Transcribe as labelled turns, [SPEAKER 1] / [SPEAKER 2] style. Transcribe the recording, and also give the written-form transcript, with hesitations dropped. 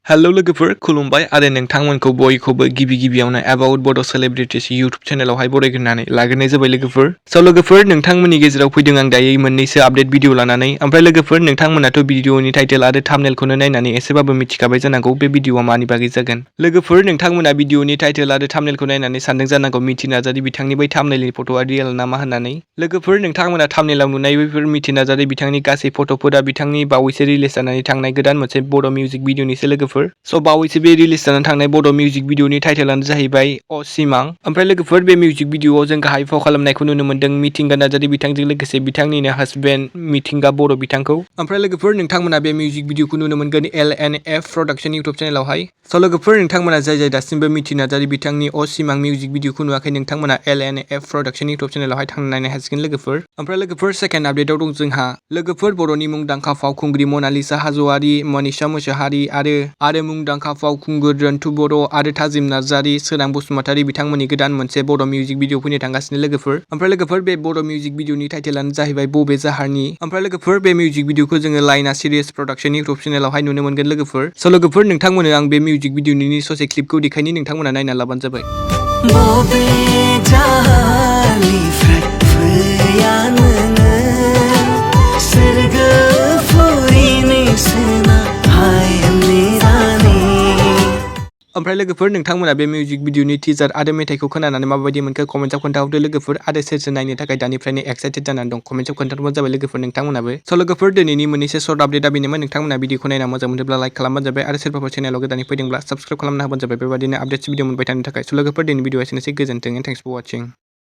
[SPEAKER 1] Hello लोगोफोर खुलुमबाय आरो नोंथांमोनखौ बयखौबो गिबियावनो एबाउट बड' सेलिब्रिटिस इउटुब चेनेलावहाय बरायग्रोनानै लाग्रोनाय जाबाय लोगोफोर। स' लोगोफोर नोंथांमोननि गेजेराव फैदों आं दायो मोननैसो आपडेट भिडिअ लानानै। ओमफ्राय लोगोफोर नोंथांमोनाथ' भिडिअनि टाइटेल आरो थाम्बनेलखौनो नायनानै एसेबाबो मिथिखाबाय जानांगौ बे भिडिअआ मानि बागै जागोन। लोगोफोर नोंथांमोना भिडिअनि टाइटेल आरो थाम्बनेलखौ नायनानै सानदों जानांगौ मिथि नार्जारी बिथांनि बै थाम्बनेलनि फट'आ रियेल नामा होननानै। लोगोफोर नोंथांमोना थाम्बनेलाव नुनाय बैफोर मिथि नार्जारी बिथांनि गासै फट'फोरा बिथांनि बावैसो रिलिज जानानै थांनाय गोदान मोनसे बड' मिउजिक भिडिअनिसो लोगोफोर। स' बावैसो बे रिलिज जानानै थांनाय बड' मिउजिक भिडिअनि टाइटेलानो जाहैबाय अ सिमां। ओमफ्राय लोगोफोर बे मिउजिक भिडिअआव जों गाहाय फाव खालामनायखौ नुनो मोन्दों मिथिंगा नार्जारी बिथांजों लोगोसे बिथांनिनो हासबेन्ड मिथिंगा बर' बिथांखौ। ओमफ्राय लोगोफोर नोंथांमोना बे मिउजिक भिडिअखौ नुनो मोनगोन LNF प्रडाक्शन इउटुब चेनेलावहाय। स' लोगोफोर नोंथांमोना जाय दासिमबो मिथि नार्जारी बिथांनि अ सिमां मिउजिक भिडिअखौ नुवाखै नोंथांमोना LNF प्रडाक्शन इउटुब चेनेलावहाय थांनानै नायनो हासिगोन लोगोफोर। ओमफ्राय लोगोफोर सेकेन्ड आपडेटआव दं जोंहा लोगोफोर बर'नि मुंदांखा फावखुंग्रि मनालिसा हाज'वारि, मनीषा मोसाहारि आरो मुंदांखा फावखुंगुर रन्टु बर' आरो थाजिम नार्जारी, सोरां बसुमतारी बिथांमोननि गोदान मोनसे बड' मिउजिक भिडिअ फैनो थांगासिनो लोगोफोर। ओमफ्राय लोगोफोर बे बड' मिउजिक भिडिअनि टाइटेलानो जाहैबाय बबे जाहारनि। ओमफ्राय लोगोफोर बे मिउजिक भिडिअखौ जोङो लाइना सिरियास प्रडाक्शन इउटुब चेनेलावहाय नुनो मोनगोन लोगोफोर। स' लोगोफोर नोंथांमोननो आं बे मिउजिक भिडिअनि ससे क्लिपखौ देखायनि नोंथांमोना नायना लाबानो जाबाय। ओमफ्राय लोगोफोर नोंथांमोना बे मिउजिक भिडिअनि टिजार आरो मेथाइखौ खोनानानै माबायदि मोनखो कमेन्टआव खोन्थाहरदो लोगोफोर आरो सोर नायनो थाखाय दानिफ्रायनो एक्साइटेड जानानै दं कमेन्टआव खोन्थाहरबानो जाबाय लोगोफोर नोंथांमोनाबो। स' लोगोफोर दिनैनि मोननैसो सर्ट आपडेटआ बेनोमोन नोंथांमोना भिडिअखौ नायना मोजां मोनोब्ला लाइक खालामबानो जाबाय आरो सोरबाफोर चेनेलाव गोदानै फैदोंब्ला साबस्क्राइब खालामना होबानो जाबाय बेबायदिनो आपडेट्स भिडिअ मोनबाय थानो थाखाय। स' लोगोफोर दिनैनि भिडिअआ एसेनोसै गोजोन्थों एन्ड थेंक्स फर वाचिं।